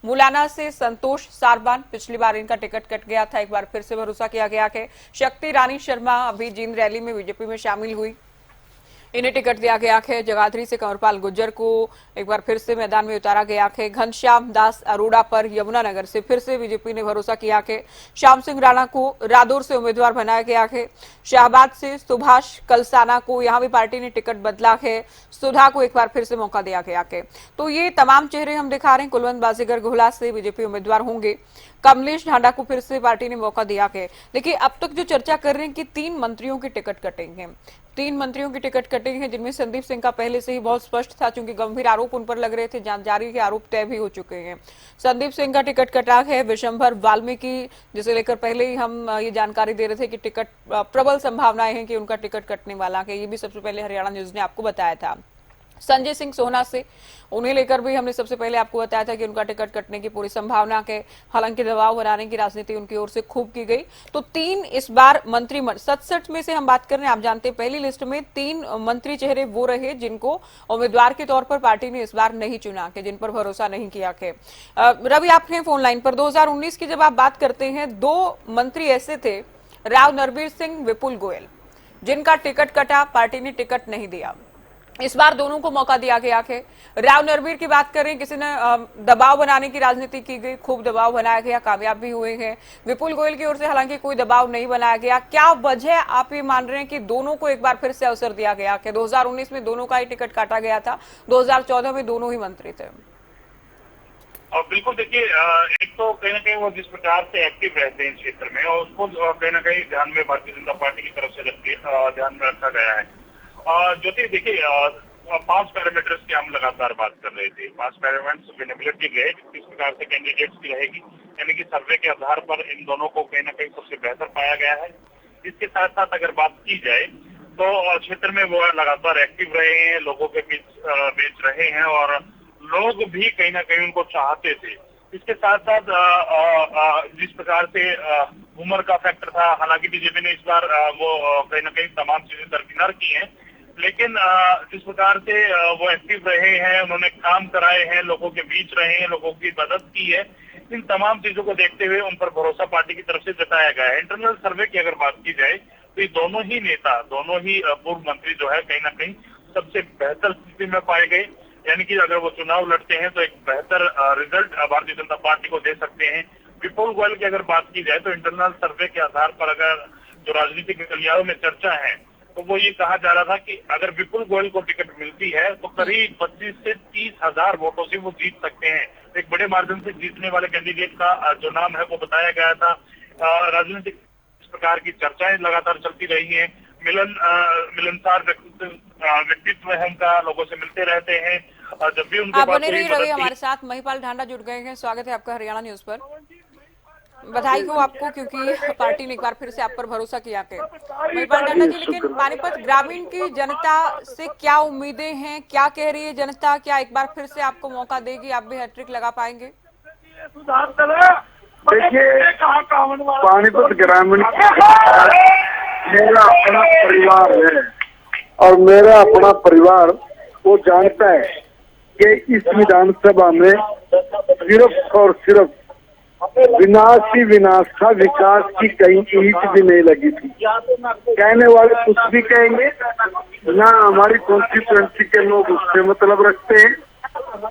मुलाना से संतोष सारबान, पिछली बार इनका टिकट कट गया था, एक बार फिर से भरोसा किया गया है। शक्ति रानी शर्मा अभी जींद रैली में बीजेपी में शामिल हुई, इन्हें टिकट दिया गया है। जगाधरी से कंवरपाल गुर्जर को एक बार फिर से मैदान में उतारा गया है। घनश्याम दास अरोड़ा पर यमुनानगर से फिर से बीजेपी ने भरोसा किया है। श्याम सिंह राणा को रादौर से उम्मीदवार बनाया गया है। शाहबाद से सुभाष कलसाना को यहां भी पार्टी ने टिकट बदला है। सुधा को एक बार फिर से मौका दिया गया है। तो ये तमाम चेहरे हम दिखा रहे हैं। कुलवंत बाजीगर घोला से बीजेपी उम्मीदवार होंगे। कमलेश ढांडा को फिर से पार्टी ने मौका दिया है। देखिए, अब तक जो चर्चा कर रहे हैं कि 3 मंत्रियों की टिकट कटेंगे, 3 मंत्रियों की टिकट कटेंगे, जिनमें संदीप सिंह का पहले से ही बहुत स्पष्ट था, क्योंकि गंभीर आरोप उन पर लग रहे थे। जांच जारी के आरोप तय भी हो चुके हैं। संदीप सिंह का टिकट कटा है। विशंभर वाल्मीकि, जिसे लेकर पहले ही हम ये जानकारी दे रहे थे कि टिकट प्रबल संभावनाएं हैं कि उनका टिकट कटने वाला है, ये भी सबसे पहले हरियाणा न्यूज ने आपको बताया था। संजय सिंह सोहना से, उन्हें लेकर भी हमने सबसे पहले आपको बताया था कि उनका टिकट कटने की पूरी संभावना है। हालांकि दबाव बनाने की राजनीति उनकी ओर से खूब की गई। तो 3 इस बार मंत्रिमंडल 67 में से हम बात कर रहे हैं। आप जानते हैं पहली लिस्ट में 3 मंत्री चेहरे वो रहे जिनको उम्मीदवार के तौर पर पार्टी ने इस बार नहीं चुना, कि जिन पर भरोसा नहीं किया है। रवि, आप हैं फोन लाइन पर। 2019 की जब आप बात करते हैं, 2 मंत्री ऐसे थे, राव नरवीर सिंह, विपुल गोयल, जिनका टिकट कटा, पार्टी ने टिकट नहीं दिया। इस बार दोनों को मौका दिया गया है। राव नरवीर की बात करें, किसी ने दबाव बनाने की राजनीति की गई, खूब दबाव बनाया गया, कामयाब भी हुए हैं। विपुल गोयल की ओर से हालांकि कोई दबाव नहीं बनाया गया। क्या वजह आप ये मान रहे हैं कि दोनों को एक बार फिर से अवसर दिया गया है? 2019 में दोनों का ही टिकट काटा गया था, 2014 में दोनों ही मंत्री थे। और बिल्कुल देखिए, एक तो कहीं ना कहीं वो जिस प्रकार से एक्टिव रहते हैं क्षेत्र में, और उसको कहीं ना कहीं ध्यान में भारतीय जनता पार्टी की तरफ से ध्यान में रखा गया है। ज्योति, देखिए, 5 पैरामीटर्स की हम लगातार बात कर रहे थे। 5 पैरामीटर्स विनेबिलिटी रेट, किस प्रकार से कैंडिडेट्स की रहेगी, यानी कि सर्वे के आधार पर इन दोनों को कहीं ना कहीं सबसे बेहतर पाया गया है। इसके साथ साथ अगर बात की जाए तो क्षेत्र में वो लगातार एक्टिव रहे हैं, लोगों के बीच बेच रहे हैं, और लोग भी कहीं ना कहीं उनको चाहते थे। इसके साथ साथ जिस प्रकार से उम्र का फैक्टर था, हालांकि बीजेपी ने इस बार वो कहीं ना कहीं तमाम चीजें दरकिनार की हैं, लेकिन जिस प्रकार से वो एक्टिव रहे हैं, उन्होंने काम कराए हैं, लोगों के बीच रहे हैं, लोगों की मदद की है, इन तमाम चीजों को देखते हुए उन पर भरोसा पार्टी की तरफ से जताया गया है। इंटरनल सर्वे की अगर बात की जाए तो ये दोनों ही नेता, दोनों ही पूर्व मंत्री जो है, कहीं ना कहीं सबसे बेहतर स्थिति में पाए गए। यानी कि अगर वो चुनाव लड़ते हैं तो एक बेहतर रिजल्ट भारतीय जनता पार्टी को दे सकते हैं। विपुल गोयल की अगर बात की जाए तो इंटरनल सर्वे के आधार पर अगर जो राजनीतिक गलियारों में चर्चा है, तो वो ये कहा जा रहा था कि अगर विपुल गोयल को टिकट मिलती है तो करीब 25 से 30 हजार वोटों से वो जीत सकते हैं। एक बड़े मार्जिन से जीतने वाले कैंडिडेट का जो नाम है वो बताया गया था। राजनीतिक इस प्रकार की चर्चाएं लगातार चलती रही है। मिलनसार व्यक्तित्व है उनका, लोगों से मिलते रहते हैं, जब भी उनके आप पास बने रहिए रवि हमारे साथ। महिपाल ढांडा जुड़ गए हैं, स्वागत है आपका हरियाणा न्यूज पर। बधाई हो आपको, क्योंकि पार्टी ने एक बार फिर से आप पर भरोसा किया है। महिपाल ढांडा जी, लेकिन पानीपत ग्रामीण की जनता से क्या उम्मीदें हैं, क्या कह रही है जनता? क्या एक बार फिर से आपको मौका देगी, आप भी हैट्रिक लगा पाएंगे? देखिए, पानीपत ग्रामीण मेरा अपना परिवार है, और मेरा अपना परिवार वो जानता है कि इस विधानसभा में सिर्फ और सिर्फ विनाश ही विनाश था, विकास की कहीं ईंट भी नहीं लगी थी। कहने वाले कुछ भी कहेंगे ना, हमारी कॉन्स्टिट्यूएंसी के लोग उससे मतलब रखते हैं।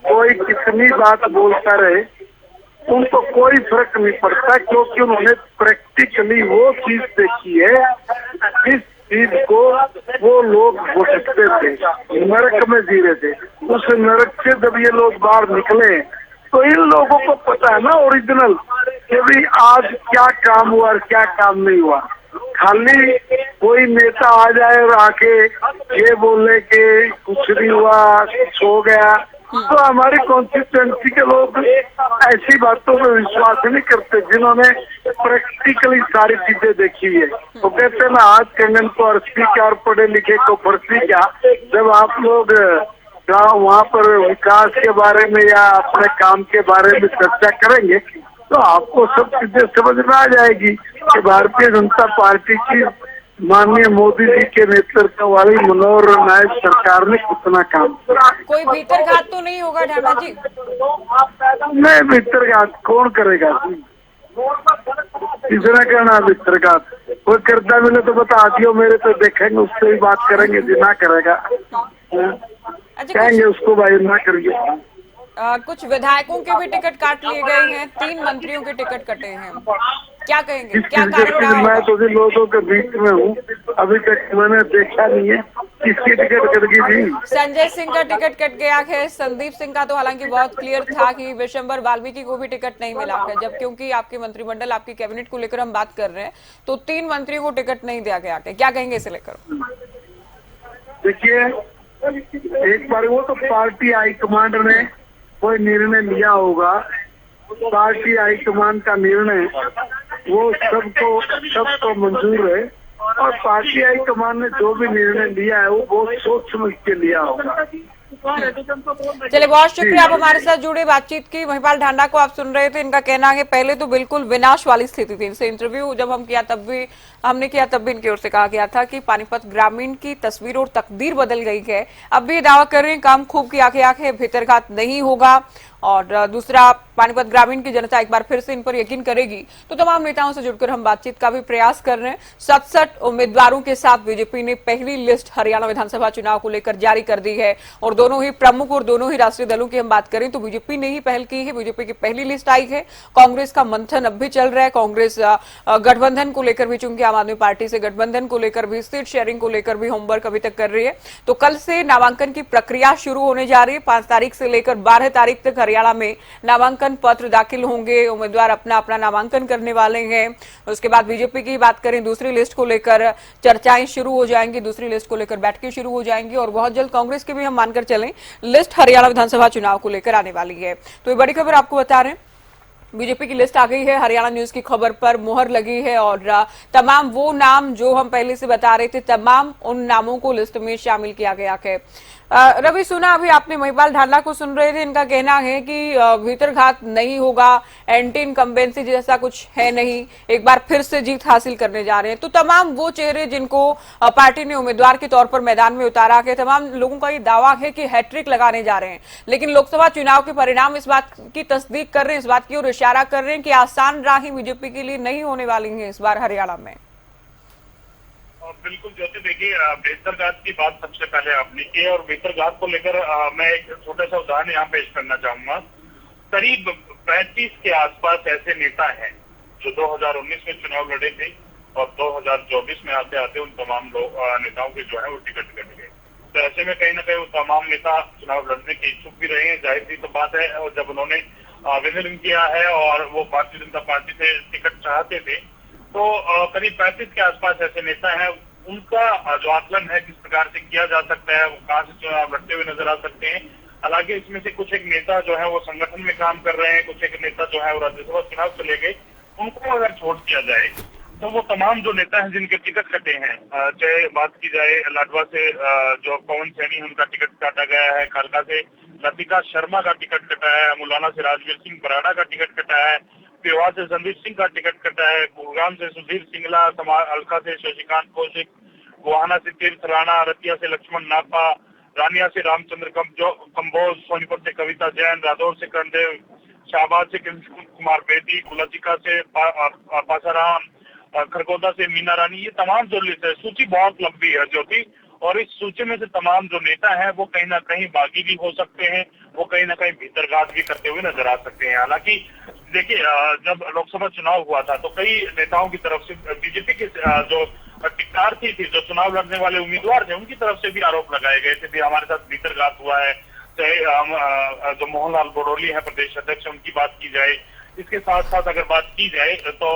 कोई कितनी बात बोलता रहे, उनको कोई फर्क नहीं पड़ता, क्योंकि उन्होंने प्रैक्टिकली वो चीज देखी है जिस चीज को वो लोग भुगतते थे, नरक में जी रहे थे। उस नरक से जब ये लोग बाहर निकले तो इन लोगों को पता है ना ओरिजिनल, कि भाई आज क्या काम हुआ और क्या काम नहीं हुआ। खाली कोई नेता आ जाए और आके ये बोले कि कुछ नहीं हुआ, कुछ हो गया, तो हमारी कॉन्स्टिट्यूएंसी के लोग ऐसी बातों में विश्वास नहीं करते जिन्होंने प्रैक्टिकली सारी चीजें देखी है। तो कहते हैं ना, आज कंगन को अर्शी क्या और पढ़े लिखे को फर्सी क्या। जब आप लोग वहाँ पर विकास के बारे में या अपने काम के बारे में चर्चा करेंगे तो आपको सब चीजें समझ में आ जाएगी कि भारतीय जनता पार्टी की माननीय मोदी जी के नेतृत्व वाली मनोहर नायक सरकार ने कितना काम किया। कोई भीतरघात तो नहीं होगा ढांडा जी? नहीं, भीतरघात कौन करेगा जी? किसने करना भीतरघात? कोई करता मिले तो बता दियो, मेरे तो देखेंगे, उससे ही बात करेंगे जी, ना करेगा अच्छा, कहेंगे उसको भाई ना करिए। कुछ विधायकों के भी टिकट काट लिए गए हैं, 3 मंत्रियों के टिकट कटे हैं, क्या कहेंगे, क्या कारण रहा मैं होगा? तो भी लोगों के बीच में हूँ, अभी तक मैंने देखा नहीं है किसकी टिकट कट गई थी। संजय सिंह का टिकट कट गया है, संदीप सिंह का तो हालांकि बहुत क्लियर था कि विशंबर वाल्मीकि को भी टिकट नहीं मिला है, जब क्योंकि आपकी मंत्रिमंडल, आपकी कैबिनेट को लेकर हम बात कर रहे हैं, तो 3 मंत्रियों को टिकट नहीं दिया गया है, क्या कहेंगे इसे लेकर? देखिए, एक बार वो तो पार्टी हाईकमांड ने कोई निर्णय लिया होगा, पार्टी हाईकमांड का निर्णय वो सबको मंजूर है, और पार्टी हाईकमान ने जो भी निर्णय लिया है वो बहुत सोच समझ के लिया होगा। चलिए, बहुत शुक्रिया आप हमारे साथ जुड़े, बातचीत की। महिपाल ढांडा को आप सुन रहे थे, इनका कहना है पहले तो बिल्कुल विनाश वाली स्थिति थी। इनसे इंटरव्यू जब हमने किया तब भी इनकी ओर से कहा गया था कि पानीपत ग्रामीण की तस्वीर और तकदीर बदल गई है। अब भी दावा कर रहे हैं काम खूब की आंखें है, भीतरघात नहीं होगा। और दूसरा, पानीपत ग्रामीण की जनता एक बार फिर से इन पर यकीन करेगी। तो तमाम नेताओं से जुड़कर हम बातचीत का भी प्रयास कर रहे हैं। 67 उम्मीदवारों के साथ बीजेपी ने पहली लिस्ट हरियाणा विधानसभा चुनाव को लेकर जारी कर दी है, और दोनों ही प्रमुख और दोनों ही राष्ट्रीय दलों की हम बात करें तो बीजेपी ने ही पहल की है, बीजेपी की पहली लिस्ट आई है। कांग्रेस का मंथन अब भी चल रहा है, कांग्रेस गठबंधन को लेकर भी, चूंकि आम आदमी पार्टी से गठबंधन को लेकर भी, सीट शेयरिंग को लेकर भी होमवर्क अभी तक कर रही है। तो कल से नामांकन की प्रक्रिया शुरू होने जा रही है। 5 तारीख से लेकर 12 तारीख तक हरियाणा में नामांकन पत्र दाखिल होंगे, उम्मीदवार अपना अपना नामांकन करने वाले हैं। उसके बाद बीजेपी की बात करें, दूसरी लिस्ट को लेकर चर्चाएं शुरू हो जाएंगी, दूसरी लिस्ट को लेकर बैठकें शुरू हो जाएंगी, और बहुत जल्द कांग्रेस की भी हम मानकर चलें लिस्ट हरियाणा विधानसभा चुनाव को लेकर आने वाली है। तो ये बड़ी खबर आपको बता रहे हैं, बीजेपी की लिस्ट आ गई है, हरियाणा न्यूज की खबर पर मुहर लगी है, और तमाम वो नाम जो हम पहले से बता रहे थे, तमाम उन नामों को लिस्ट में शामिल किया गया है। रवि, सुना अभी आपने, महिपाल ढांडा को सुन रहे थे, इनका कहना है कि भीतरघात नहीं होगा, एंटी इनकम्बेंसी जैसा कुछ है नहीं, एक बार फिर से जीत हासिल करने जा रहे हैं। तो तमाम वो चेहरे जिनको पार्टी ने उम्मीदवार के तौर पर मैदान में उतारा है, तमाम लोगों का ये दावा है कि हैट्रिक लगाने जा रहे हैं, लेकिन लोकसभा चुनाव के परिणाम इस बात की तस्दीक कर रहे हैं, इस बात की ओर इशारा कर रहे हैं कि आसान राहें बीजेपी के लिए नहीं होने वाली है इस बार हरियाणा में। बिल्कुल ज्योति, देखिए भीतरघात की बात सबसे पहले आपने की है, और भीतरघात को लेकर मैं एक छोटा सा उदाहरण यहाँ पेश करना चाहूंगा। करीब 35 के आसपास ऐसे नेता हैं जो 2019 में चुनाव लड़े थे, और 2024 में आते आते उन तमाम नेताओं के जो है वो टिकट कट गए। तो ऐसे में कहीं ना कहीं वो तमाम नेता चुनाव लड़ने के इच्छुक भी रहे हैं, जाहिर सी तो बात है। और जब उन्होंने आवेदन किया है और वो भारतीय जनता पार्टी से टिकट चाहते थे, तो करीब 35 के आसपास ऐसे नेता हैं। उनका जो आकलन है किस प्रकार से किया जा सकता है, वो कहाँ से चुनाव लड़ते हुए नजर आ सकते हैं। हालांकि इसमें से कुछ एक नेता जो है वो संगठन में काम कर रहे हैं, कुछ एक नेता जो है वो राज्यसभा चुनाव चले गए। उनको अगर छोड़ दिया जाए तो वो तमाम जो नेता हैं जिनके टिकट कटे हैं, चाहे बात की जाए लाडवा से जो पवन सैनी, उनका टिकट काटा गया है, खालका से लतिका शर्मा का टिकट कटा है, मुलाना से राजवीर सिंह बराड़ा का टिकट कटा है, पेवा से संदीप सिंह का टिकट कटा है, गुरुग्राम से सुधीर सिंगला, अलका से शशिकांत कौशिक, गोहाना से तीर्थ राणा, रतिया से लक्ष्मण नापा, रानिया से रामचंद्र कंबोज, सोनीपत से कविता जैन, रादौर से कर्णदेव, शाहबाद से कृष्ण कुमार बेदी, कुलचिका से पासाराम, खरगोदा से मीना रानी। ये तमाम जो लिस्ट है, सूची बहुत लंबी है ज्योति, और इस सूची में से तमाम जो नेता हैं वो कहीं ना कहीं बागी भी हो सकते हैं, वो कहीं ना कहीं भीतरघात भी करते हुए नजर आ सकते हैं। हालांकि देखिए, जब लोकसभा चुनाव हुआ था तो कई नेताओं की तरफ से बीजेपी के जो टिकटार्थी थी, जो चुनाव लड़ने वाले उम्मीदवार थे, उनकी तरफ से भी आरोप लगाए गए थे कि हमारे साथ भीतरघात हुआ है। चाहे जो मोहनलाल बड़ोली है प्रदेश अध्यक्ष, उनकी बात की जाए, इसके साथ साथ अगर बात की जाए तो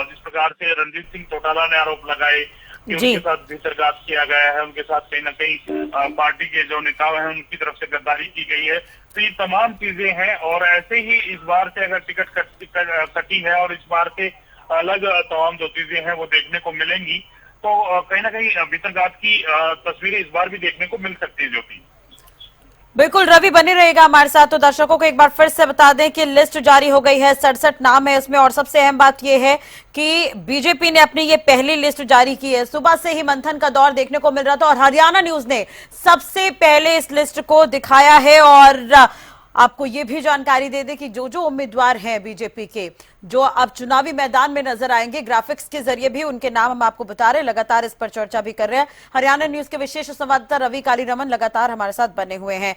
जिस प्रकार से रणजीत सिंह चौटाला ने आरोप लगाए कि उनके साथ भीतरघात किया गया है, उनके साथ कहीं ना कहीं पार्टी के जो नेता हैं उनकी तरफ से गद्दारी की गई है। तो ये तमाम चीजें हैं, और ऐसे ही इस बार से अगर टिकट कटी है और इस बार से अलग तमाम जो चीजें हैं वो देखने को मिलेंगी, तो कहीं ना कहीं भीतरघात की तस्वीरें इस बार भी देखने को मिल सकती है ज्योति। बिल्कुल रवि बने रहेगा हमारे साथ। तो दर्शकों को एक बार फिर से बता दें कि लिस्ट जारी हो गई है, 67 नाम है इसमें, और सबसे अहम बात यह है कि बीजेपी ने अपनी ये पहली लिस्ट जारी की है। सुबह से ही मंथन का दौर देखने को मिल रहा था और हरियाणा न्यूज ने सबसे पहले इस लिस्ट को दिखाया है। और आपको ये भी जानकारी दे दें कि जो जो उम्मीदवार हैं बीजेपी के, जो अब चुनावी मैदान में नजर आएंगे, ग्राफिक्स के जरिए भी उनके नाम हम आपको बता रहे हैं, लगातार इस पर चर्चा भी कर रहे हैं। हरियाणा न्यूज के विशेष संवाददाता रवि कालीरमन लगातार हमारे साथ बने हुए हैं।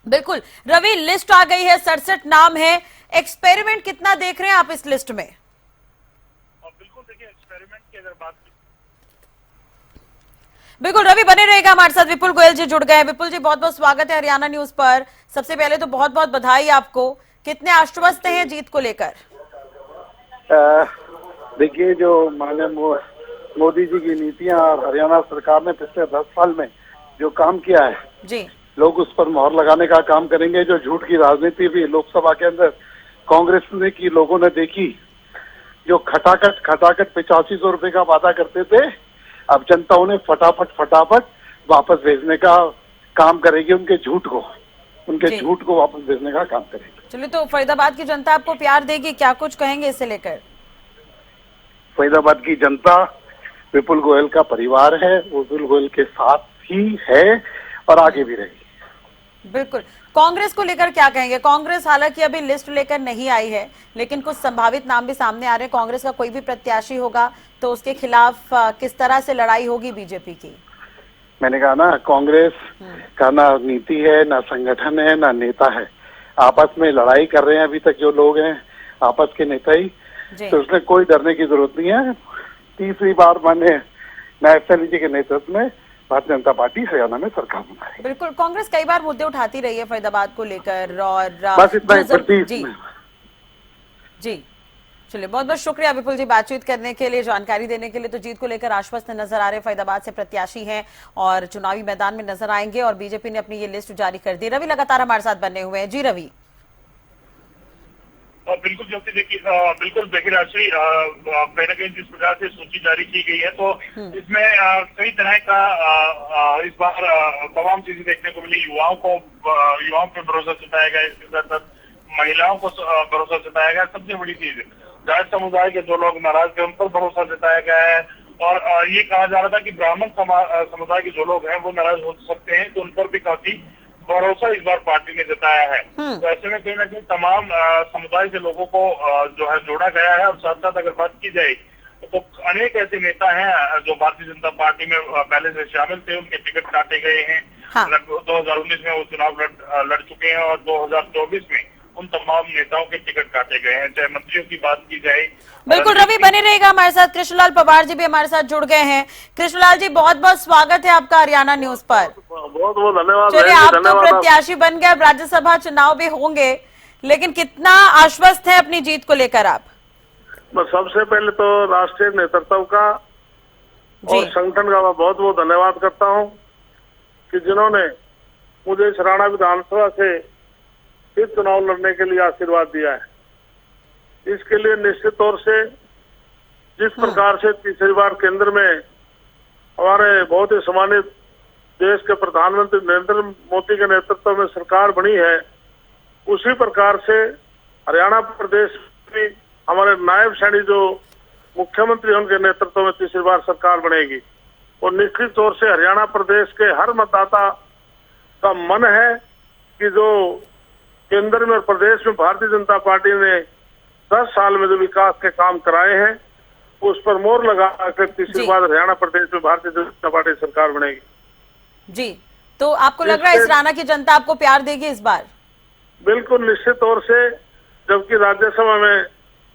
बिल्कुल रवि, लिस्ट आ गई है, 67 नाम है। एक्सपेरिमेंट कितना देख रहे हैं आप इस लिस्ट में? बिल्कुल देखिए, एक्सपेरिमेंट की अगर बात बिल्कुल रवि बने रहेगा हमारे साथ। विपुल गोयल जी जुड़ गए हैं। विपुल जी, बहुत बहुत स्वागत है हरियाणा न्यूज पर। सबसे पहले तो बहुत बहुत बधाई आपको। कितने आश्वस्त हैं जीत को लेकर? देखिए, जो माननीय मोदी जी की नीतियां और हरियाणा सरकार ने पिछले 10 साल में जो काम किया है जी, लोग उस पर मोहर लगाने का काम करेंगे। जो झूठ की राजनीति भी लोकसभा के अंदर कांग्रेस ने की, लोगों ने देखी। जो खटाखट 8500 रुपए का वादा करते थे, अब जनता उन्हें फटाफट वापस भेजने का काम करेगी। उनके झूठ को वापस भेजने का काम करेगी। चलिए, तो फरीदाबाद की जनता आपको प्यार देगी, क्या कुछ कहेंगे इससे लेकर? फरीदाबाद की जनता विपुल गोयल का परिवार है, विपुल गोयल के साथ ही है और आगे भी रहेगी। बिल्कुल। कांग्रेस को लेकर क्या कहेंगे? कांग्रेस हालांकि अभी लिस्ट लेकर नहीं आई है, लेकिन कुछ संभावित नाम भी सामने आ रहे हैं। कांग्रेस का कोई भी प्रत्याशी होगा तो उसके खिलाफ किस तरह से लड़ाई होगी बीजेपी की? मैंने कहा ना, कांग्रेस का ना नीति है, ना संगठन है, ना नेता है। आपस में लड़ाई कर रहे हैं अभी तक जो लोग हैं, आपस के नेता ही। तो उसमें कोई डरने की जरूरत नहीं है। तीसरी बार माननीय नायब सैनी जी के नेतृत्व में भारतीय जनता पार्टी हरियाणा में सरकार बना रही है। बिल्कुल, कांग्रेस कई बार मुद्दे उठाती रही है फरीदाबाद को लेकर, और बस इतना ही। जी चलिए, बहुत बहुत शुक्रिया विपुल जी बातचीत करने के लिए, जानकारी देने के लिए। तो जीत को लेकर आश्वस्त नजर आ रहे फरीदाबाद से प्रत्याशी हैं और चुनावी मैदान में नजर आएंगे, और बीजेपी ने अपनी ये लिस्ट जारी कर दी। रवि लगातार हमारे साथ बने हुए हैं। जी रवि। बिल्कुल जल्दी देखिए राशि, कहीं ना कहीं जिस प्रकार से सूची जारी की गई है, तो इसमें कई तरह का इस बार तमाम चीजें देखने को मिली। युवाओं पे भरोसा जताया गया, इसके साथ साथ महिलाओं को भरोसा जताया गया। सबसे बड़ी चीज, जाट समुदाय के जो लोग नाराज थे उन पर भरोसा जताया गया है। और ये कहा जा रहा था कि ब्राह्मण समुदाय के जो लोग हैं वो नाराज हो सकते हैं, तो उन पर भी काफी भरोसा इस बार पार्टी ने जताया है। तो ऐसे में कहीं ना कहीं तमाम समुदाय के लोगों को जो है जोड़ा गया है। और साथ साथ अगर बात की जाए तो अनेक ऐसे नेता हैं जो भारतीय जनता पार्टी में पहले से शामिल थे, उनके टिकट काटे गए हैं। 2019 में वो चुनाव लड़ चुके हैं और 2024 में उन तमाम नेताओं के टिकट काटे गए हैं। चाहे मंत्रियों की बात की जाए। बिल्कुल रवि बने रहेगा हमारे साथ। कृष्णलाल पवार जी भी हमारे साथ जुड़ गए हैं। कृष्णलाल जी, बहुत बहुत स्वागत है आपका हरियाणा न्यूज पर। बहुत बहुत धन्यवाद। चलिए, आप तो प्रत्याशी बन गए, राज्यसभा चुनाव भी होंगे, लेकिन कितना आश्वस्त है अपनी जीत को लेकर आप? मैं सबसे पहले तो राष्ट्रीय नेतृत्व का और संगठन का मैं बहुत बहुत धन्यवाद करता हूं कि जिन्होंने मुझे इस हरियाणा विधानसभा से फिर चुनाव लड़ने के लिए आशीर्वाद दिया है। इसके लिए निश्चित तौर से जिस प्रकार से तीसरी बार केंद्र में हमारे बहुत ही सम्मानित देश के प्रधानमंत्री नरेंद्र मोदी के नेतृत्व में सरकार बनी है, उसी प्रकार से हरियाणा प्रदेश में हमारे नायब सैनी जो मुख्यमंत्री उनके नेतृत्व में तीसरी बार सरकार बनेगी। और निश्चित तौर से हरियाणा प्रदेश के हर मतदाता का मन है कि जो केंद्र में और प्रदेश में भारतीय जनता पार्टी ने 10 साल में जो विकास के काम कराए हैं, उस पर मोहर लगा कर तीसरी बार हरियाणा प्रदेश में भारतीय जनता पार्टी सरकार बनेगी। जी, तो आपको लग रहा है इस हरियाणा की जनता आपको प्यार देगी इस बार? बिल्कुल निश्चित तौर से, जबकि राज्यसभा में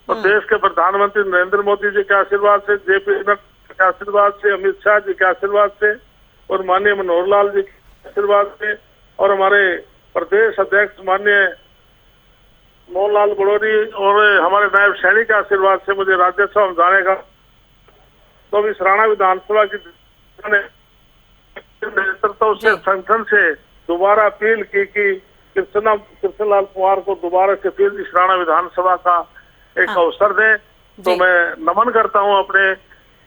प्रदेश के प्रधानमंत्री नरेंद्र मोदी जी के आशीर्वाद से, जेपी नड्डा के आशीर्वाद से, अमित शाह जी के आशीर्वाद से और माननीय मनोहर लाल जी के आशीर्वाद से और हमारे प्रदेश अध्यक्ष माननीय मोहनलाल बड़ौरी और हमारे नायब सैनी के आशीर्वाद से मुझे राज्यसभा में जाने का, तो इस हरियाणा विधानसभा की नेतृत्व से संगठन से दोबारा अपील की कि कृष्णलाल पवार को दोबारा से फिर इस हरियाणा विधानसभा का एक अवसर दें। तो मैं नमन करता हूं अपने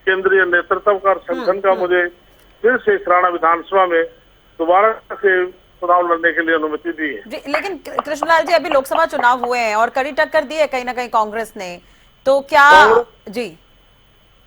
केंद्रीय नेतृत्व का, संगठन का मुझे फिर से सराड़ा विधानसभा में दोबारा से चुनाव लड़ने के लिए अनुमति दी है। जी, लेकिन कृष्णलाल जी, अभी लोकसभा चुनाव हुए हैं और कड़ी टक्कर दी है कहीं ना कहीं कांग्रेस ने, तो क्या जी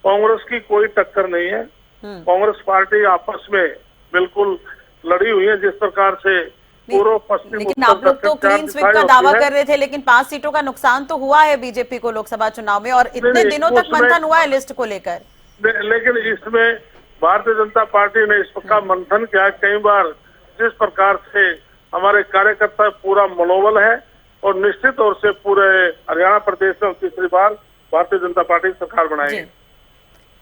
कांग्रेस की कोई टक्कर नहीं है। कांग्रेस पार्टी आपस में बिल्कुल लड़ी हुई है। जिस प्रकार से पूर्व पश्चिम लेकिन आप लोग तो क्लीन स्वीप का दावा कर रहे थे, लेकिन 5 सीटों का नुकसान तो हुआ है बीजेपी को लोकसभा चुनाव में, और इतने दिनों तक मंथन हुआ है लिस्ट को लेकर। लेकिन इसमें भारतीय जनता पार्टी ने इस प्रकार मंथन किया। कई बार जिस प्रकार से हमारे कार्यकर्ता पूरा मनोबल है, और निश्चित तौर से पूरे हरियाणा प्रदेश में तीसरी बार भारतीय जनता पार्टी सरकार बनाएगी।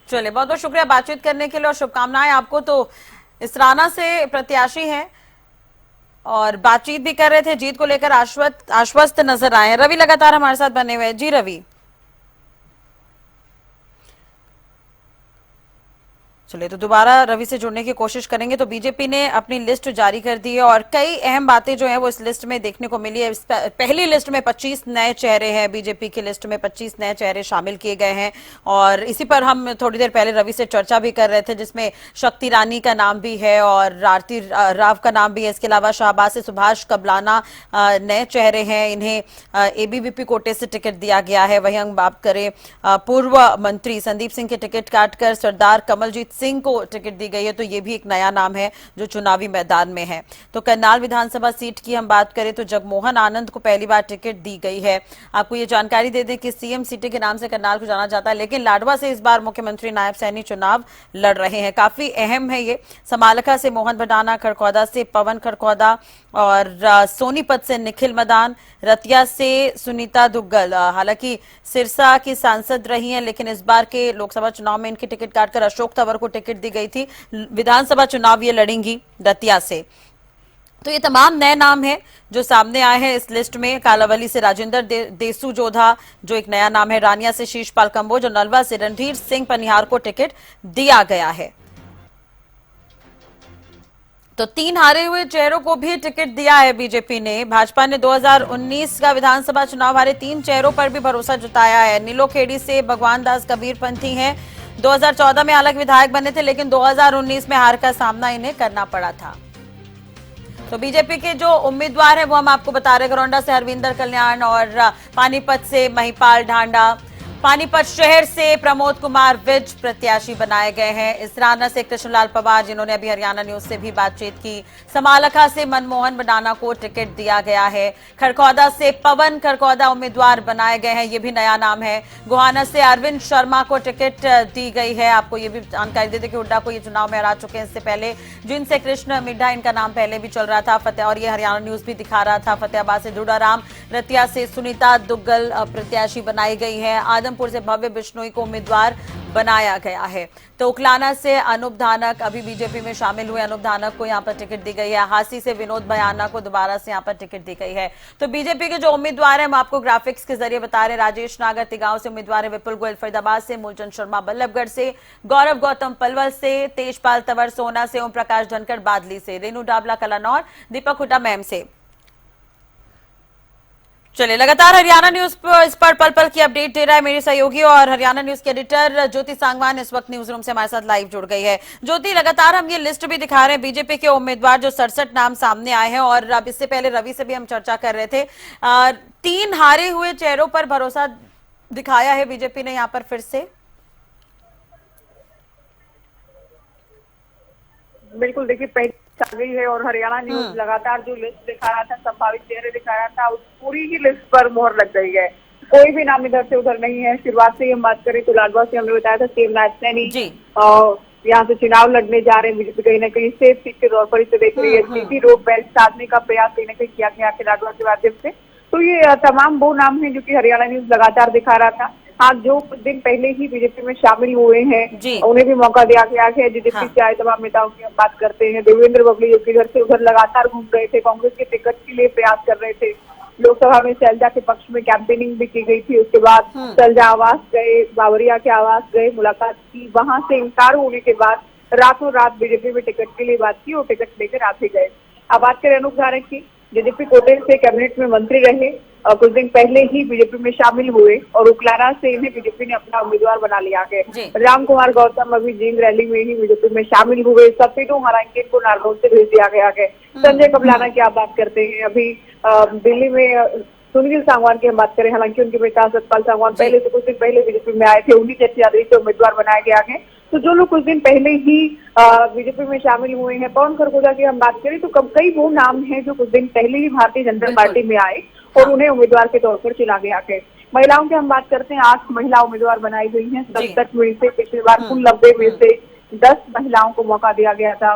चलिए, बहुत बहुत शुक्रिया बातचीत करने के लिए और शुभकामनाएं आपको। तो इसराना से प्रत्याशी हैं और बातचीत भी कर रहे थे, जीत को लेकर आश्वस्त नजर आए हैं। रवि लगातार हमारे साथ बने हुए हैं। जी रवि, चलिए तो दोबारा रवि से जुड़ने की कोशिश करेंगे। तो बीजेपी ने अपनी लिस्ट जारी कर दी है और कई अहम बातें जो हैं वो इस लिस्ट में देखने को मिली है। पहली लिस्ट में 25 नए चेहरे हैं, बीजेपी की लिस्ट में 25 नए चेहरे शामिल किए गए हैं, और इसी पर हम थोड़ी देर पहले रवि से चर्चा भी कर रहे थे, जिसमें शक्ति रानी का नाम भी है और आरती राव का नाम भी है। इसके अलावा शाहबाज से सुभाष कबलाना नए चेहरे हैं, इन्हें एबीवीपी कोटे से टिकट दिया गया है। वहीं हम बात करें पूर्व मंत्री संदीप सिंह के टिकट काटकर सरदार कमलजीत सिंह को टिकट दी गई है, तो ये भी एक नया नाम है जो चुनावी मैदान में है। तो करनाल विधानसभा सीट की हम बात करें तो जगमोहन आनंद को पहली बार टिकट दी गई है। आपको ये जानकारी दे दें कि सीएम सिटी के नाम से करनाल को जाना जाता है, लेकिन लाडवा से इस बार मुख्यमंत्री नायब सैनी चुनाव लड़ रहे हैं। काफी अहम है ये। समालखा से मोहन भडाना, खड़खौदा से पवन खड़खौदा और सोनीपत से निखिल मदान, रतिया से सुनीता दुग्गल। हालांकि सिरसा की सांसद रही हैं, लेकिन इस बार के लोकसभा चुनाव में इनकी टिकट काटकर अशोक तंवर को टिकट दी गई थी। विधानसभा चुनाव ये लड़ेंगी रतिया से। तो ये तमाम नए नाम हैं जो सामने आए हैं इस लिस्ट में। कालावली से राजेंद्र देसू जोधा जो एक नया नाम है, रानिया से शीशपाल कंबोज और नलवा से रणधीर सिंह पनिहार को टिकट दिया गया है। तो 3 हारे हुए चेहरों को भी टिकट दिया है बीजेपी ने। भाजपा ने 2019 का विधानसभा चुनाव हारे 3 चेहरों पर भी भरोसा जताया है। नीलोखेड़ी से भगवान दास कबीरपंथी हैं, 2014 में अलग विधायक बने थे, लेकिन 2019 में हार का सामना इन्हें करना पड़ा था। तो बीजेपी के जो उम्मीदवार हैं वो हम आपको बता रहे, गरौंडा से हरविंदर कल्याण और पानीपत से महिपाल ढांडा। पानीपत शहर से प्रमोद कुमार विज प्रत्याशी बनाए गए हैं। इसराना से कृष्णलाल पवार, जिन्होंने अभी हरियाणा न्यूज से भी बातचीत की। समालखा से मनमोहन बनाना को टिकट दिया गया है। खड़खौदा से पवन खड़खौदा उम्मीदवार बनाए गए हैं, ये भी नया नाम है। गोहाना से अरविंद शर्मा को टिकट दी गई है। आपको ये भी जानकारी दे दें कि हुड्डा को ये चुनाव में हरा चुके हैं इससे पहले, जिनसे कृष्ण मिड्ढा इनका नाम पहले भी चल रहा था फतेह, और ये हरियाणा न्यूज भी दिखा रहा था। फतेहाबाद से दुड़ाराम, रतिया से सुनीता दुग्गल प्रत्याशी बनाई गई है। आदमपुर से भव्य बिश्नोई को उम्मीदवार बनाया गया है। तो उकलाना से अनूप धानक अभी बीजेपी में शामिल हुए, अनूप धानक को यहां पर टिकट दी गई है। हासी से विनोद भयाना को दोबारा से यहां पर टिकट दी गई है। तो बीजेपी के जो उम्मीदवार हैं हम आपको ग्राफिक्स के जरिए बता रहे हैं। राजेश नागर तिगांव से उम्मीदवार है, विपुल गोयल फरीदाबाद से, मूलचंद शर्मा बल्लभगढ़ से, गौरव गौतम पलवल से, तेजपाल तंवर सोना से, ओम प्रकाश धनखड़ बादली से, रेनू डाबला कलानौर, दीपक हुड्डा मैम से। चलिए, लगातार हरियाणा न्यूज पर इस पर पल पल की अपडेट दे रहा है मेरी सहयोगी और हरियाणा न्यूज के एडिटर ज्योति सांगवान इस वक्त न्यूज रूम से हमारे साथ लाइव जुड़ गई है। ज्योति, लगातार हम ये लिस्ट भी दिखा रहे हैं बीजेपी के उम्मीदवार, जो 67 नाम सामने आए हैं, और अब इससे पहले रवि से भी हम चर्चा कर रहे थे। 3 हारे हुए चेहरों पर भरोसा दिखाया है बीजेपी ने यहाँ पर फिर से। बिल्कुल, देखिए पहले आ गई है और हरियाणा न्यूज लगातार जो लिस्ट दिखा रहा था, संभावित चेहरे दिखा रहा था, उस पूरी ही लिस्ट पर मोहर लग गई है। कोई भी नाम इधर से उधर नहीं है। शुरुआत से हम बात करें तो लाडवा से हमने बताया था सीएम नायब सैनी यहाँ से चुनाव लड़ने जा रहे हैं। बीजेपी कहीं ना कहीं सेफ सीट के तौर पर इसे देख रही है। सीटी रोक बेल्ट साधने का प्रयास कहीं ना कहीं किया गया है लाडवा के माध्यम से। तो ये तमाम वो नाम है जो कि हरियाणा न्यूज लगातार दिखा रहा था। हाँ, जो कुछ दिन पहले ही बीजेपी में शामिल हुए हैं उन्हें भी मौका दिया गया है। बीजेपी से आए तमाम नेताओं की हम बात करते हैं। देवेंद्र बबली जो कि इधर से उधर लगातार घूम रहे थे, कांग्रेस के टिकट के लिए प्रयास कर रहे थे। लोकसभा में शैलजा के पक्ष में कैंपेनिंग भी की गई थी। उसके बाद शैलजा आवास गए, बावरिया के आवास गए, मुलाकात की। वहां से इनकार होने के बाद रातों रात बीजेपी में टिकट के लिए बात की और टिकट लेकर आ भी गए। अब बात करें अनूप धानक की, बीजेपी कोटे से कैबिनेट में मंत्री रहे, कुछ दिन पहले ही बीजेपी में शामिल हुए और उकलारा से इन्हें बीजेपी ने अपना उम्मीदवार बना लिया है। राम कुमार गौतम अभी जींद रैली में ही बीजेपी में शामिल हुए। सब सीटों हालांकि इनको नारनौल से भेज दिया गया है। संजय कबलाना की आप बात करते हैं, अभी दिल्ली में सुनील सांगवान की हम बात करें, हालांकि उनके बेटा सतपाल सांगवान पहले से कुछ दिन पहले बीजेपी में आए थे, उन्हीं चर्चा से उम्मीदवार बनाया गया है। तो जो लोग कुछ दिन पहले ही बीजेपी में शामिल हुए हैं, पवन खरबूजा की हम बात करें तो कई वो नाम हैं जो कुछ दिन पहले ही भारतीय जनता पार्टी में आए और उन्हें उम्मीदवार के तौर पर चुना गया है। महिलाओं की हम बात करते हैं, 8 महिला उम्मीदवार बनाई गई हैं। 67 में से पिछली बार कुल 90 में से 10 महिलाओं को मौका दिया गया था,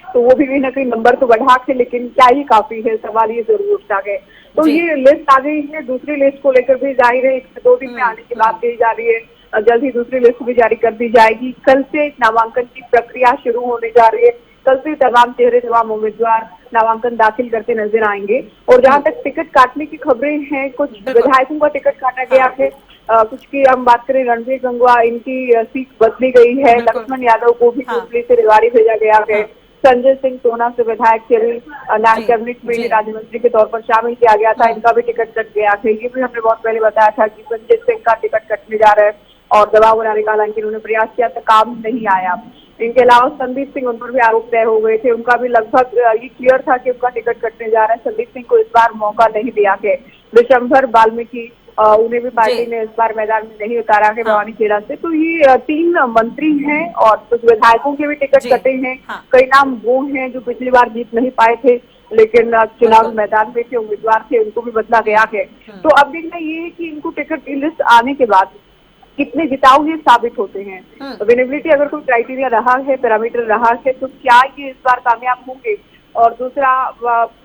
तो वो भी कहीं ना कहीं नंबर तो बढ़ा के, लेकिन क्या ही काफी है, सवाल ये जरूर उठता है। तो ये लिस्ट आ गई है। दूसरी लिस्ट को लेकर भी जाहिर है 1 से 2 दिन में आने की बात कही जा रही है। जल्द ही दूसरी लिस्ट भी जारी कर दी जाएगी। कल से नामांकन की प्रक्रिया शुरू होने जा रही है। कल से तमाम चेहरे, तमाम उम्मीदवार नामांकन दाखिल करते नजर आएंगे। और जहां तक टिकट काटने की खबरें हैं, कुछ विधायकों का टिकट काटा गया है, कुछ की हम बात करें रणवीर गंगवा, इनकी सीट बदली गई है। लक्ष्मण यादव को भी कुफरी से रेवाड़ी भेजा गया है। संजय सिंह सोना से विधायक कैबिनेट में राज्य मंत्री के तौर पर शामिल किया गया था, इनका भी टिकट कट गया है। ये भी हमने बहुत पहले बताया था कि संजय सिंह का टिकट कटने जा रहा है और दबाव बनाने का हालांकि उन्होंने प्रयास किया था, काम नहीं आया। इनके अलावा संदीप सिंह, उन पर भी आरोप तय हो गए थे, उनका भी लगभग ये क्लियर था कि उनका टिकट कटने जा रहा है। संदीप सिंह को इस बार मौका नहीं दिया है। विशंभर वाल्मीकि, उन्हें भी पार्टी ने इस बार मैदान में नहीं उतारा है भवानी खेड़ा से। तो ये 3 मंत्री हैं और कुछ विधायकों के भी टिकट कटे हैं। कई नाम वो हैं जो पिछली बार जीत नहीं पाए थे लेकिन चुनाव मैदान में थे, उम्मीदवार थे, उनको भी बदला गया है। तो अब देखना ये है कि इनको टिकट की लिस्ट आने के बाद कितने जिताऊ ये साबित होते हैं। विनेबिलिटी अगर कोई क्राइटेरिया रहा है, पैरामीटर रहा है, तो क्या ये इस बार कामयाब होंगे? और दूसरा,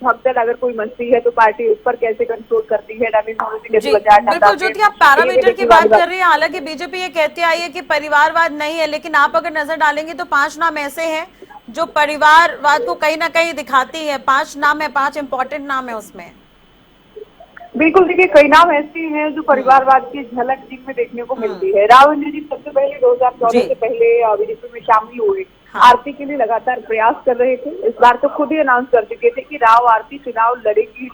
भगदड़ अगर कोई मस्ती है तो पार्टी उस पर कैसे कंट्रोल करती है, कैसे बचाया जाता है। बिल्कुल ज्योति, आप पैरामीटर की बात कर रही हैं। हालांकि बीजेपी ये कहती आई है कि परिवारवाद नहीं है, लेकिन आप अगर नजर डालेंगे तो 5 नाम ऐसे हैं जो परिवारवाद को कहीं ना कहीं दिखाती है। 5 नाम है, 5 इंपॉर्टेंट नाम है उसमें। बिल्कुल, देखिए कई नाम ऐसे हैं जो परिवारवाद की झलक जिनमें देखने को मिलती है। राव इंद्र जी सबसे पहले 2014 से पहले बीजेपी में शामिल हुए, आरती के लिए लगातार प्रयास कर रहे थे। इस बार तो खुद ही अनाउंस कर चुके थे कि राव आरती चुनाव लड़ेगी।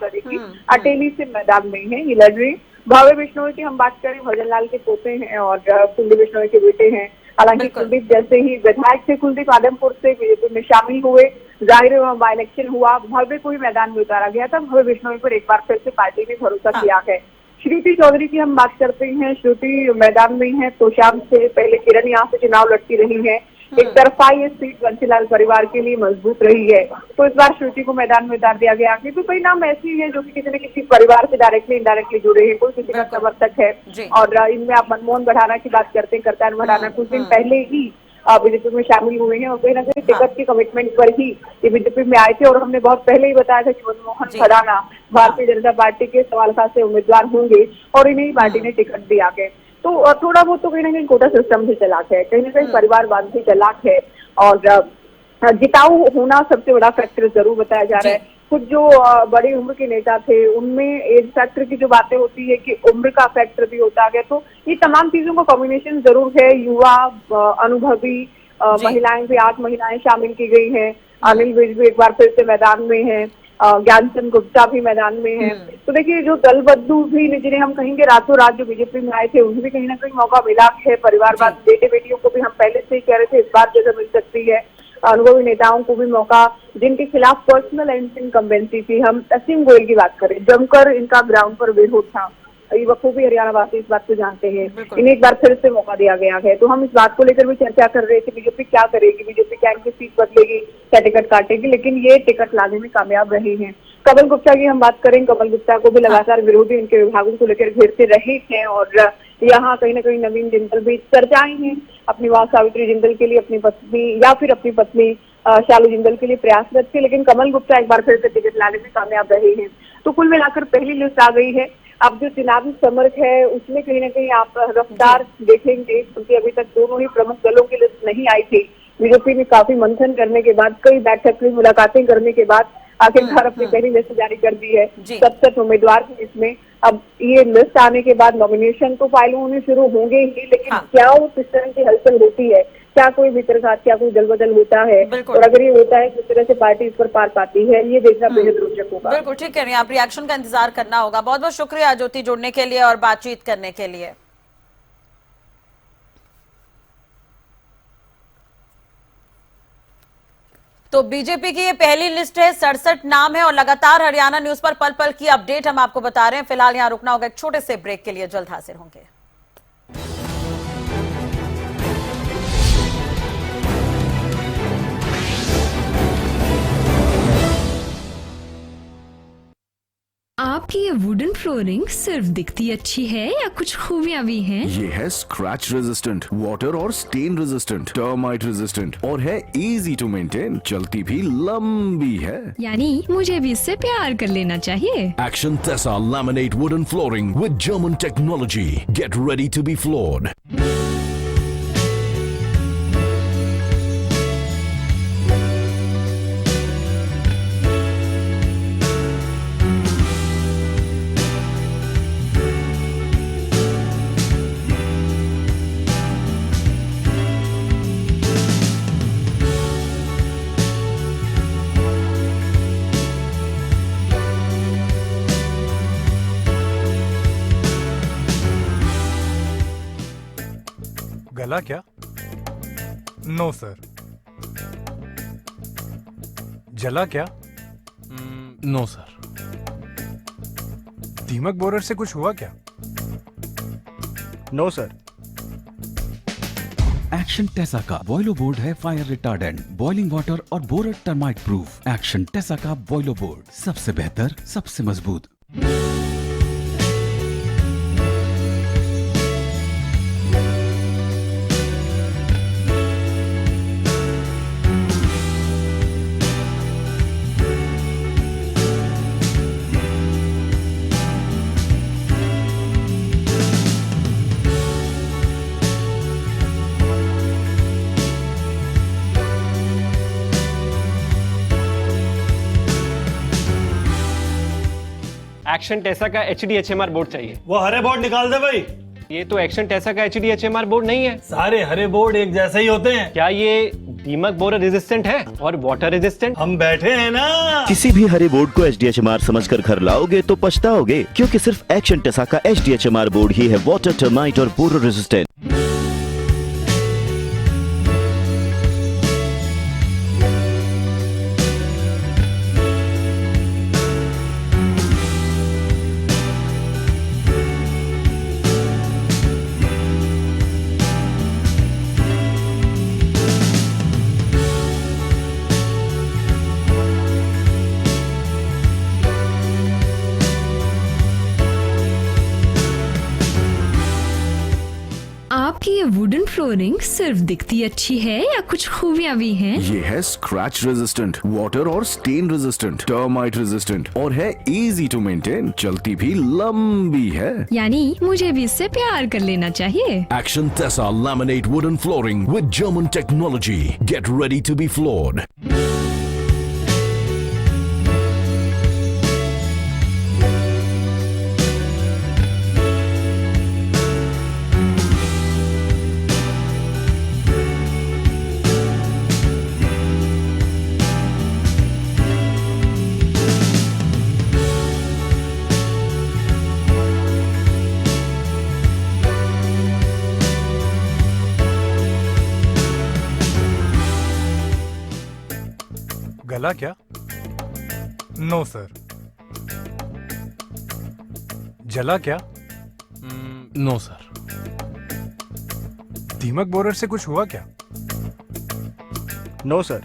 अटेली से मैदान में है, ये लड़ रही। भव्य बिश्नोई की हम बात करें, भजन लाल के पोते हैं और कुलदीप बिश्नोई के बेटे हैं। हालांकि कुलदीप जैसे ही विधायक थे, कुलदीप आदमपुर से बीजेपी में शामिल हुए। जाहिर है वहाँ बाई इलेक्शन हुआ, भव्य को ही मैदान में उतारा गया था। भव्य बिश्नोई पर एक बार फिर से पार्टी ने भरोसा किया है। श्रुति चौधरी की हम बात करते हैं, श्रुति मैदान में है। तो शाम से पहले किरण यहाँ से चुनाव लड़ती रही है। एक तरफा ये सीट बंसीलाल परिवार के लिए मजबूत रही है, तो इस बार श्रुति को मैदान में उतार दिया गया। तो कई नाम ऐसे हैं जो कि किसी न किसी परिवार से डायरेक्टली इनडायरेक्टली जुड़े हैं, कोई किसी का समर्थक है। और इनमें आप मनमोहन बढ़ाना की बात करते हैं, करतान बढ़ाना कुछ दिन पहले ही बीजेपी में शामिल हुए हैं और कहीं ना कहीं टिकट की कमिटमेंट पर ही ये बीजेपी में आए थे। और हमने बहुत पहले ही बताया था कि मनमोहन बढ़ाना भारतीय जनता पार्टी के सवालखा से उम्मीदवार होंगे और इन्हें पार्टी ने टिकट दिया है। तो थोड़ा बहुत तो कहीं ना कहीं कोटा सिस्टम भी चलाक है, कहीं ना कहीं परिवारवाद भी चलाक है और जिताऊ होना सबसे बड़ा फैक्टर जरूर बताया जा रहा है। कुछ जो बड़ी उम्र के नेता थे उनमें एज फैक्टर की जो बातें होती है कि उम्र का फैक्टर भी होता है, तो ये तमाम चीजों का कॉम्बिनेशन जरूर है। युवा, अनुभवी महिलाएं भी, 8 महिलाएं शामिल की गई हैं। अनिल विज भी एक बार फिर से मैदान में है, ज्ञानचंद गुप्ता भी मैदान में है। तो देखिए जो दल बद्दू भी जिन्हें हम कहेंगे रातों रात जो बीजेपी में आए थे, उन्हें भी कहीं ना कहीं मौका मिला है। परिवारवाद, बेटे बेटियों को भी हम पहले से ही कह रहे थे इस बार जगह मिल सकती है। अनुभवी नेताओं को भी मौका, जिनके खिलाफ पर्सनल इनकम्बेंसी थी। हम असीम गोयल की बात करें, जमकर इनका ग्राउंड पर विरोध था, ये बखूबी हरियाणा वासी इस बात को जानते हैं। इन्हें एक बार फिर से मौका दिया गया है। तो हम इस बात को लेकर भी चर्चा कर रहे थे बीजेपी क्या करेगी, बीजेपी क्या इनकी सीट बदलेगी, क्या टिकट काटेगी, लेकिन ये टिकट लाने में कामयाब रहे हैं। कमल गुप्ता की हम बात करें, कमल गुप्ता को भी लगातार विरोधी इनके विभागों को लेकर घेरते रहे हैं और यहाँ कहीं ना कहीं नवीन जिंदल भी चर्चाएं हैं अपनी मां सावित्री जिंदल के लिए, अपनी पत्नी या फिर अपनी पत्नी शालू जिंदल के लिए प्रयासरत थे, लेकिन कमल गुप्ता एक बार फिर से टिकट लाने में कामयाब रहे हैं। तो कुल मिलाकर पहली लिस्ट आ गई है। अब जो चुनावी समर है उसमें कहीं ना कहीं आप रफ्तार देखेंगे, क्योंकि अभी तक दोनों ही प्रमुख दलों की लिस्ट नहीं आई थी। बीजेपी ने काफी मंथन करने के बाद, कई बैठक में मुलाकातें करने के बाद आखिरकार अपनी पहली लिस्ट जारी कर दी है। 67 उम्मीदवार थे इसमें। अब ये लिस्ट आने के बाद नॉमिनेशन तो फाइल होने शुरू होंगे ही, लेकिन क्या वो किस तरह की हलचल होती है, क्या कोई मित्रघात, क्या कोई दलबदल होता है, बिल्कुल। और अगर ये होता है किस तरह से पार्टी इस पर पार पाती है, ये देखना बेहद रोचक होगा। बिल्कुल ठीक कह रही हैं आप, रिएक्शन का इंतजार करना होगा। बहुत बहुत शुक्रिया ज्योति जुड़ने के लिए और बातचीत करने के लिए। तो बीजेपी की ये पहली लिस्ट है, 67 नाम है और लगातार हरियाणा न्यूज पर पल पल की अपडेट हम आपको बता रहे हैं। फिलहाल यहां रुकना होगा एक छोटे से ब्रेक के लिए, जल्द हाजिर होंगे। आपकी ये वुडन फ्लोरिंग सिर्फ दिखती अच्छी है या कुछ खूबियाँ भी हैं? ये है स्क्रैच रेजिस्टेंट, वाटर और स्टेन रेजिस्टेंट, टर्माइट रेजिस्टेंट और है इजी टू मेंटेन, चलती भी लंबी है। यानी मुझे भी इससे प्यार कर लेना चाहिए। Action Tessa laminate wooden flooring with German technology. Get ready to be floored. गला क्या? No sir. जला क्या? No sir. दीमक बोरर से कुछ हुआ क्या? No sir. एक्शन टेसा का बॉयलो बोर्ड है फायर रिटार्डेंट, बॉइलिंग वाटर और borer termite proof. Action Tesa का बॉयलो बोर्ड, सबसे बेहतर, सबसे मजबूत। एक्शन टेसा का HDHMR बोर्ड चाहिए। वो हरे बोर्ड निकाल दे भाई। ये तो एक्शन टेसा का HDHMR बोर्ड नहीं है। सारे हरे बोर्ड एक जैसे ही होते हैं। क्या ये दीमक बोरर रेजिस्टेंट है और वाटर रेजिस्टेंट? हम बैठे हैं ना। किसी भी हरे बोर्ड को HDHMR समझकर घर लाओगे तो पछताओगे, क्योंकि सिर्फ एक्शन टेसा का HDHMR बोर्ड ही है वाटर, टर्माइट और बोरर रेजिस्टेंट। आपकी ये वुडन फ्लोरिंग सिर्फ दिखती अच्छी है या कुछ खूबियाँ भी हैं? ये है स्क्रैच रेजिस्टेंट, वाटर और स्टेन रेजिस्टेंट, टर्माइट रेजिस्टेंट और है इजी टू मेंटेन, चलती भी लंबी है। यानी मुझे भी इससे प्यार कर लेना चाहिए। Action Tessa laminate wooden flooring with German technology. Get ready to be floored. गला क्या? No sir. जला क्या? No sir. दीमक बोरर से कुछ हुआ क्या? No sir.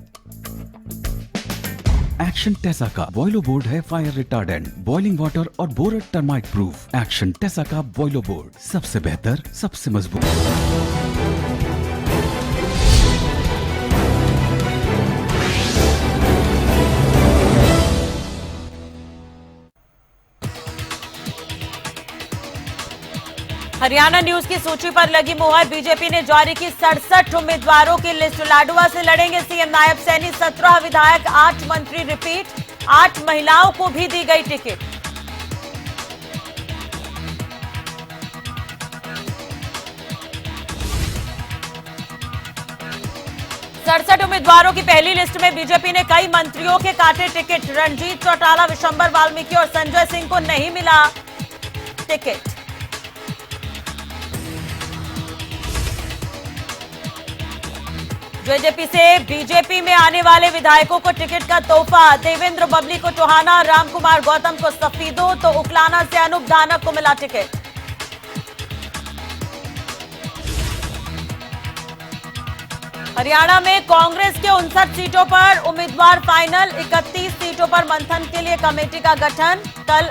एक्शन टेसा का बॉयलो बोर्ड है फायर रिटार्डेंट, बॉइलिंग वाटर और borer termite proof. Action Tesa का बॉयलो बोर्ड, सबसे बेहतर, सबसे मजबूत। हरियाणा न्यूज की सूची पर लगी मुहर, बीजेपी ने जारी की 67 उम्मीदवारों की लिस्ट। लाडुआ से लड़ेंगे सीएम नायब सैनी, 17 विधायक, 8 मंत्री रिपीट, 8 महिलाओं को भी दी गई टिकट। 67 उम्मीदवारों की पहली लिस्ट में बीजेपी ने कई मंत्रियों के काटे टिकट। रणजीत चौटाला, विशंबर वाल्मीकि और संजय सिंह को नहीं मिला टिकट। जेजेपी से बीजेपी में आने वाले विधायकों को टिकट का तोहफा। देवेंद्र बबली को टोहाना, रामकुमार गौतम को सफीदो तो उकलाना से अनूप दानक को मिला टिकट। हरियाणा में कांग्रेस के 59 सीटों पर उम्मीदवार फाइनल। 31 सीटों पर मंथन के लिए कमेटी का गठन। कल